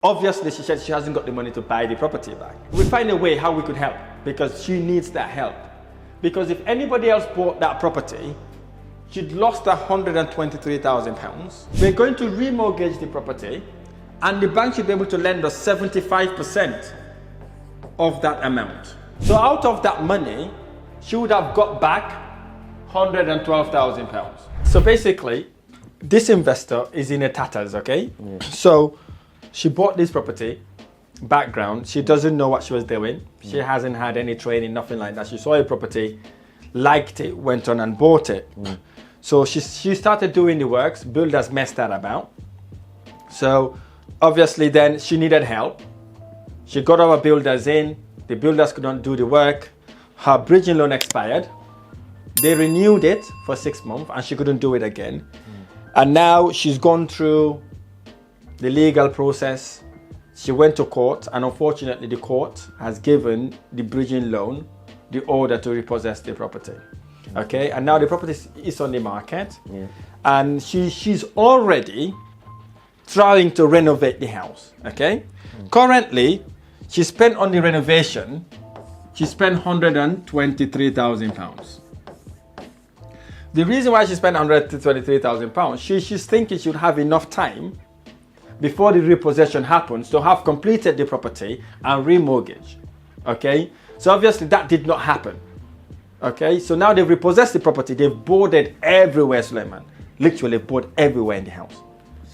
Obviously, she said she hasn't got the money to buy the property back. We find a way how we could help because she needs that help. Because if anybody else bought that property, she'd lost £123,000. We're going to remortgage the property and the bank should be able to lend us 75% of that amount. So out of that money, she would have got back £112,000. So basically, this investor is in a tatters, okay? Yeah. So she bought this property, background, she doesn't know what she was doing. She hasn't had any training, nothing like that. She saw a property, liked it, went on and bought it. So she started doing the works, builders messed that about. So obviously then she needed help. She got our builders in, the builders could not do the work. Her bridging loan expired. They renewed it for 6 months and she couldn't do it again. And now she's gone through the legal process. She went to court and unfortunately the court has given the bridging loan the order to repossess the property. Okay, and now the property is on the market. And she's already trying to renovate the house. Okay, currently she spent on the renovation, she spent £123,000. The reason why she spent £123,000, she's thinking she would have enough time before the repossession happens to have completed the property and remortgage. Okay, so obviously that did not happen. Okay, so now they've repossessed the property, they've boarded everywhere, Suleiman. Literally boarded everywhere in the house.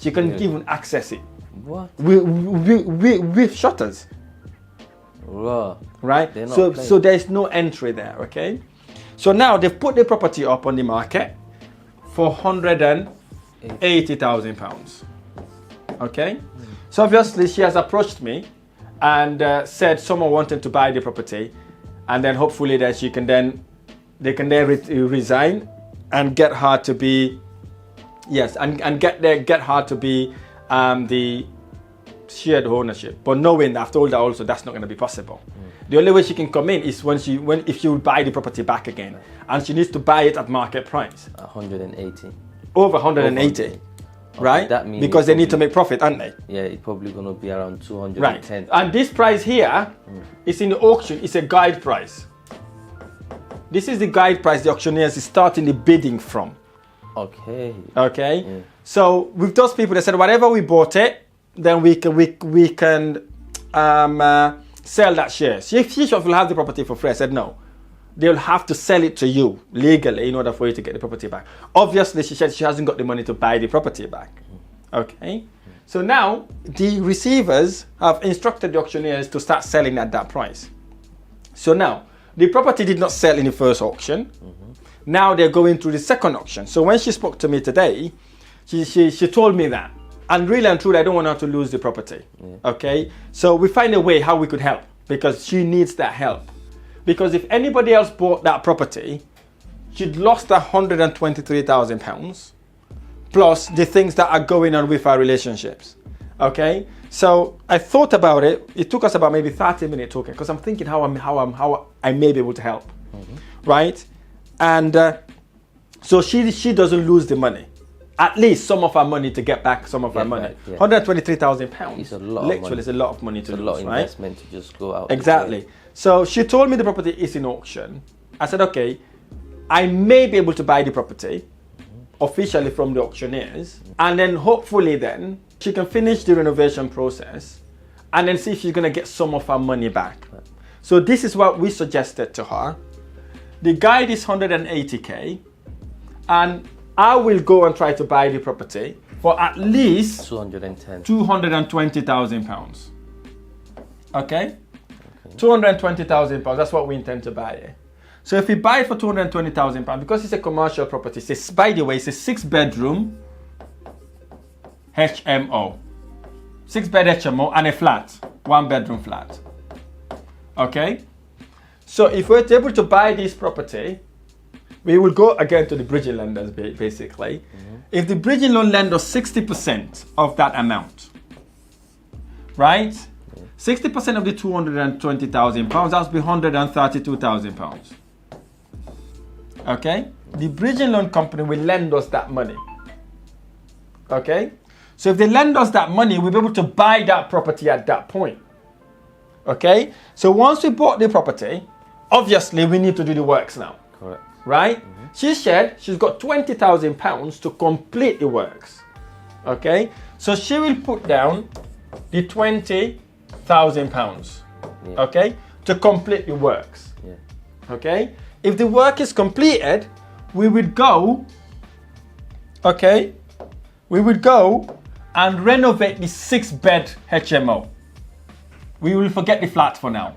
She couldn't even access it. What? With shutters. Raw. Right? So there's no entry there, okay? So now they've put the property up on the market for £180,000. Okay? So obviously she has approached me and said someone wanted to buy the property, and then hopefully that they can resign and get her to be and get her to be the shared ownership. But knowing that I've told her also that's not going to be possible. The only way she can come in is if she would buy the property back again, and she needs to buy it at market price. 180. Over 180. Right? That means because they need to make profit, aren't they? Yeah, it's probably going to be around 210. Right. And this price here is in the auction, it's a guide price. This is the guide price the auctioneers is starting the bidding from. Okay. Okay. Yeah. So with those people, they said whatever we bought it, then we can sell that share. So if she will have the property for free, I said no. They'll have to sell it to you legally in order for you to get the property back. Obviously, she said she hasn't got the money to buy the property back. Okay. So now the receivers have instructed the auctioneers to start selling at that price. So now the property did not sell in the first auction. Now they're going through the second auction. So when she spoke to me today, she told me that. And really and truly, I don't want her to lose the property. Okay. So we find a way how we could help because she needs that help. Because if anybody else bought that property, she'd lost £123,000 plus the things that are going on with our relationships. Okay, so I thought about it. It took us about maybe 30 minutes talking because I'm thinking how I may be able to help, right? And so she doesn't lose the money. At least some of our money to get back some of our money. Yeah. £123,000. It's a lot. Literally, it's a lot of money to lose, a lot of right? investment to just go out. Exactly. So she told me the property is in auction. I said, okay, I may be able to buy the property officially from the auctioneers, and then hopefully then she can finish the renovation process and then see if she's going to get some of her money back. So this is what we suggested to her. The guide is 180k, and I will go and try to buy the property for at least £220,000. Okay? £220,000, that's what we intend to buy it. So if we buy it for £220,000, because it's a commercial property, by the way, it's a 6-bedroom HMO. 6-bed HMO and a flat, 1-bedroom flat. Okay? So if we're able to buy this property, we will go again to the bridging lenders basically. If the bridging loan lend us 60% of that amount, right? 60% of the £220,000, that's be £132,000. Okay? The bridging loan company will lend us that money. Okay? So if they lend us that money, we'll be able to buy that property at that point. Okay? So once we bought the property, obviously we need to do the works now. Correct. Right? She said she's got £20,000 to complete the works. Okay? So she will put down the £20,000. Yeah. Okay? To complete the works. Yeah. Okay? If the work is completed, we would go, okay? We would go and renovate the 6-bed HMO. We will forget the flat for now.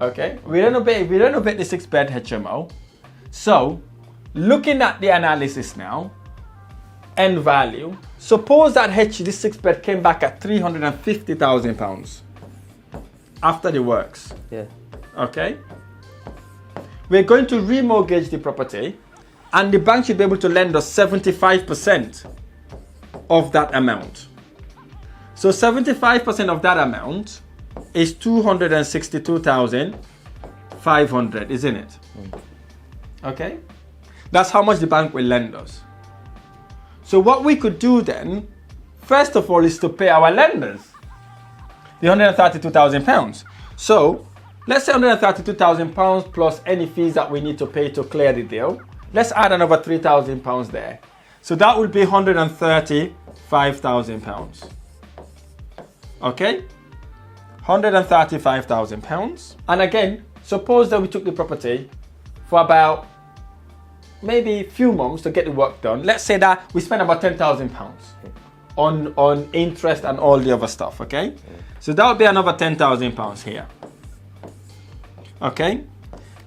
Okay? We renovate the 6-bed HMO. So, looking at the analysis now, end value, suppose that this 6-bed came back at £350,000 after the works. Yeah. Okay? We're going to remortgage the property, and the bank should be able to lend us 75% of that amount. So 75% of that amount is 262,500, isn't it? Okay? That's how much the bank will lend us. So what we could do then, first of all, is to pay our lenders the £132,000. So let's say £132,000 plus any fees that we need to pay to clear the deal. Let's add another £3,000 there. So that would be £135,000. Okay? £135,000. And again, suppose that we took the property for about maybe a few months to get the work done. Let's say that we spent about £10,000 on interest and all the other stuff, okay? So that would be another £10,000 here. Okay?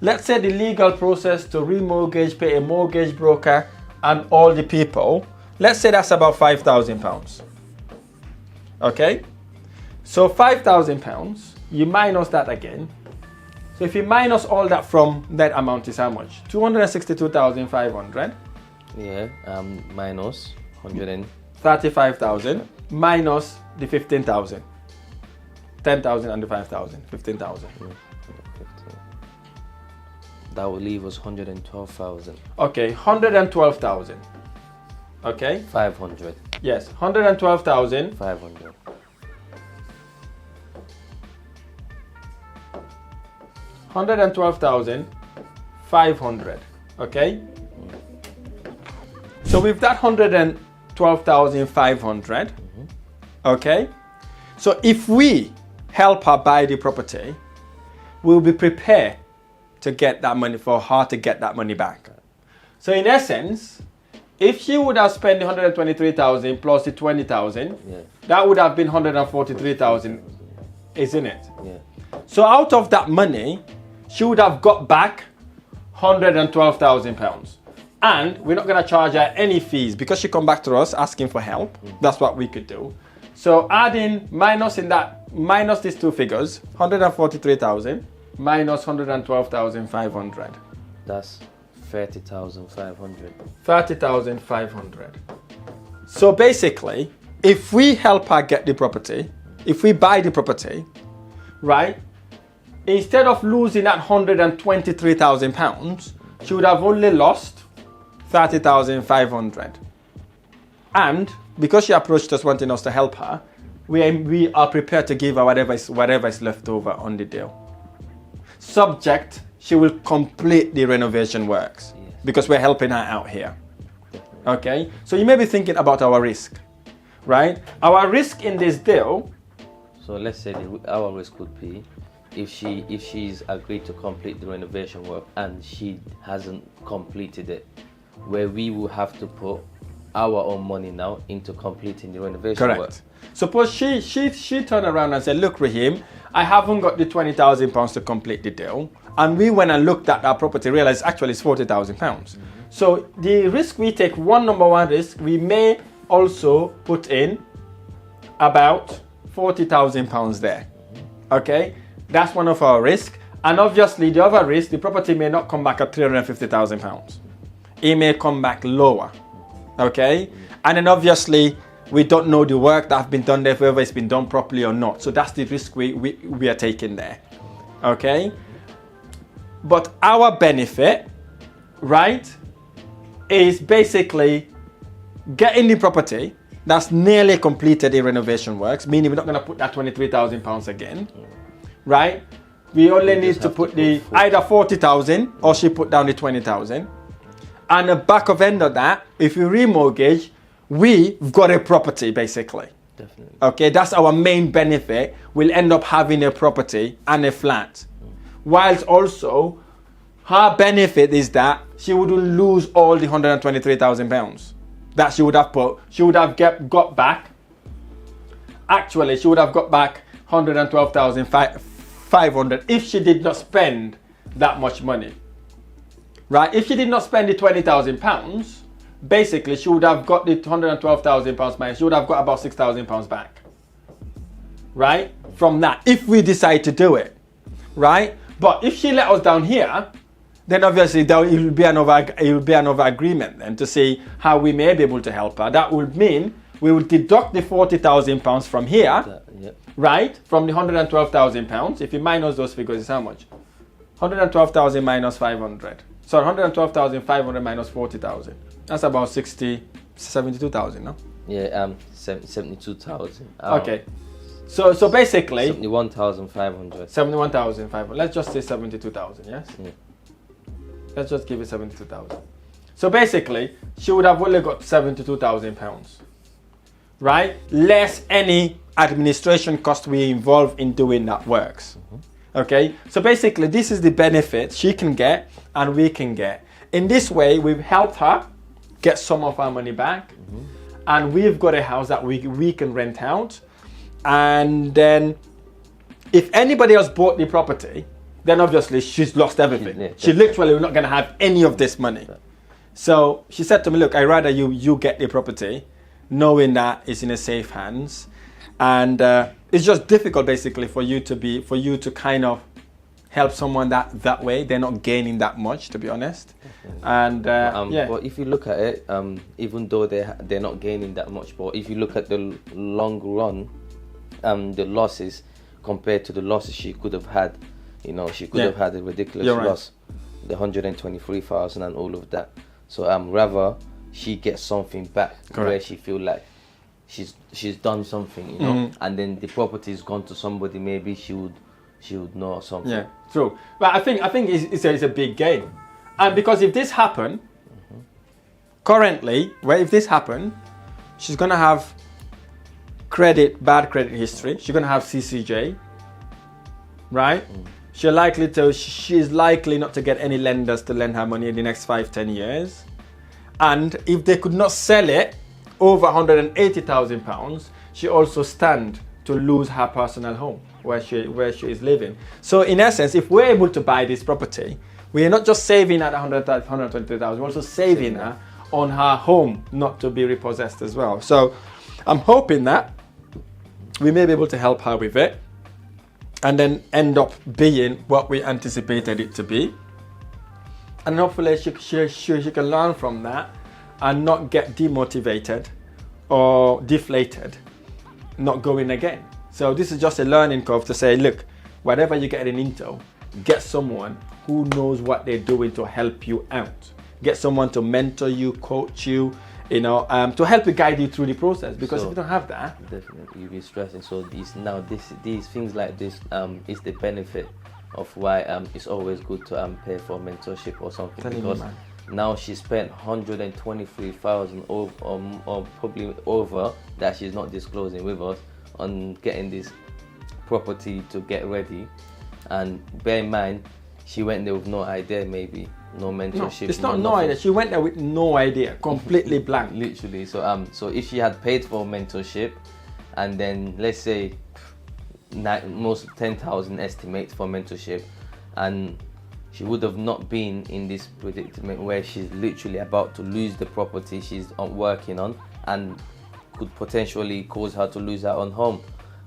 Let's say the legal process to remortgage, pay a mortgage broker and all the people, let's say that's about £5,000. Okay? So £5,000, you minus that again. So if you minus all that from that amount is how much? 262,500. Yeah, minus 35,000 minus the 15,000. 10,000 and the 5,000, 15,000. That will leave us 112,000. Okay, 112,000. Okay? 500. Yes, 112,000. 500. 112,500. Okay? So with that 112,500, okay? So if we help her buy the property, we'll be prepared to get that money, for her to get that money back. So in essence, if she would have spent the 123,000 plus the 20,000, Yeah. that would have been 143,000, isn't it? Yeah. So out of that money, she would have got back £112,000. And we're not going to charge her any fees because she come back to us asking for help. That's what we could do. So minus these two figures, 143,000 minus 112,500. That's 30,500. 30,500. So basically, if we help her get the property, if we buy the property, right, instead of losing that £123,000, she would have only lost 30,500. And because she approached us wanting us to help her, we are prepared to give her whatever is left over on the deal. Subject, she will complete the renovation works. Yes. Because we're helping her out here. Okay? So you may be thinking about our risk, right? Our risk in this deal. So let's say our risk would be if she's agreed to complete the renovation work and she hasn't completed it, where we will have to put our own money now into completing the renovation work. Correct. Suppose she turned around and said, look, Rahim, I haven't got the £20,000 to complete the deal. And we went and looked at our property, realized actually it's £40,000. So the risk we take, number one risk, we may also put in about £40,000 there. Okay? That's one of our risks. And obviously the other risk, the property may not come back at £350,000. It may come back lower. Okay? And then obviously we don't know the work that has been done there, whether it's been done properly or not. So that's the risk we are taking there. Okay? But our benefit, right, is basically getting the property, that's nearly completed in renovation works, meaning we're not going to put that £23,000 again, right? We only need to put the either 40,000 or she put down the 20,000. And the back of end of that, if we remortgage, we've got a property basically. Definitely. Okay, that's our main benefit. We'll end up having a property and a flat. Whilst also, her benefit is that she wouldn't lose all the £123,000 that she would have put. She would have got back. Actually, she would have got back 112,500 if she did not spend that much money. Right? If she did not spend the £20,000, basically she would have got the £112,000 minus. She would have got about £6,000 back. Right? From that, if we decide to do it. Right? But if she let us down here, then obviously it will be another agreement then to see how we may be able to help her. That would mean we will deduct the £40,000 from here, right? From the £112,000. If you minus those figures, it's how much? 112,000 minus 500. So 112,500 minus 40,000. That's about 72,000, no? Yeah, 72,000. Okay. So basically 71,500. 71,500. Let's just say 72,000, yes? Yeah. Let's just give it 72,000. So basically, she would have only got £72,000, right? Less any administration cost we involve in doing that works. Okay? So basically, this is the benefit she can get and we can get. In this way, we've helped her get some of our money back, and we've got a house that we can rent out. And then, if anybody else bought the property, then obviously she's lost everything. Yeah, she literally not going to have any of this money. So she said to me, look, I'd rather you get the property, knowing that it's in a safe hands. And it's just difficult basically for you to kind of help someone that way. They're not gaining that much, to be honest. And yeah. But if you look at it, even though they're not gaining that much, but if you look at the long run, the losses compared to the losses she could have had, you know, she could have had a ridiculous loss, the 123,000 and all of that. So rather she gets something back where she feel like she's done something, you know, and then the property is gone to somebody. Maybe she would know something. Yeah, true. But I think it's a big gain, and because if this happen, currently, if this happen, she's gonna have bad credit history. She's gonna have CCJ, right? She's likely not to get any lenders to lend her money in the next 5-10 years. And if they could not sell it over £180,000, she also stand to lose her personal home where she is living. So in essence, if we're able to buy this property, we are not just saving at 123,000, we're also saving her on her home not to be repossessed as well. So I'm hoping that we may be able to help her with it, and then end up being what we anticipated it to be. And hopefully she can learn from that and not get demotivated or deflated, not going again. So this is just a learning curve to say, look, whatever you're getting into, get someone who knows what they're doing to help you out. Get someone to mentor you, coach you, you know, to help you guide you through the process. Because if you don't have that, definitely you'll be stressing. So these things like this is the benefit of why it's always good to pay for mentorship or something. Because now she spent 123,000 or probably over that she's not disclosing with us on getting this property to get ready. And bear in mind, she went there with no idea, maybe no mentorship. No, it's not no idea. She went there with no idea, completely blank. Literally. So if she had paid for mentorship, and then let's say most 10,000 estimates for mentorship, and she would have not been in this predicament where she's literally about to lose the property she's working on, and could potentially cause her to lose her own home.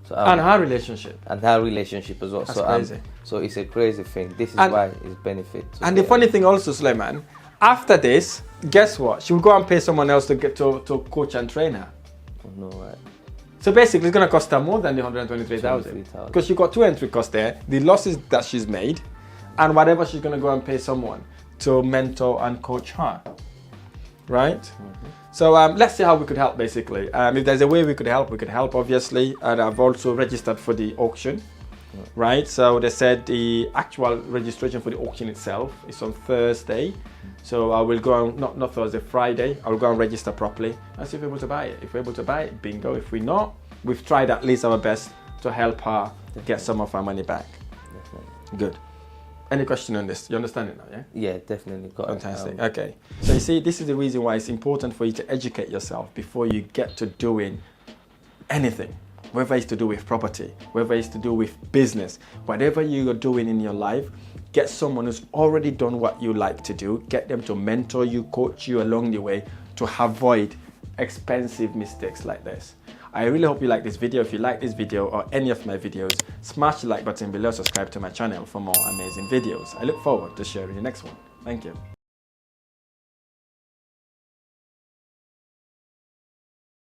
So, and her relationship. And her relationship as well. That's crazy. So it's a crazy thing. This is why it's benefit. And the funny thing also, Suleiman, after this, guess what? She will go and pay someone else to get to coach and train her. Oh, no, right. So basically, it's going to cost her more than the 123,000. Because you've got two entry costs there, the losses that she's made, and whatever she's going to go and pay someone to mentor and coach her. right? So let's see how we could help, basically. If there's a way we could help, obviously. And I've also registered for the auction, right? So they said the actual registration for the auction itself is on Thursday. So I will go on, not Thursday, Friday. I'll go and register properly and see if we're able to buy it. If we're able to buy it, bingo. If we're not, we've tried at least our best to help her get some of our money back. Definitely. Good. Any question on this? You understand it now, yeah? Yeah, definitely. Got Fantastic. Okay. So you see, this is the reason why it's important for you to educate yourself before you get to doing anything. Whether it's to do with property, whether it's to do with business, whatever you're doing in your life, get someone who's already done what you like to do. Get them to mentor you, coach you along the way to avoid expensive mistakes like this. I really hope you like this video. If you like this video or any of my videos, smash the like button below, subscribe to my channel for more amazing videos. I look forward to sharing the next one. Thank you.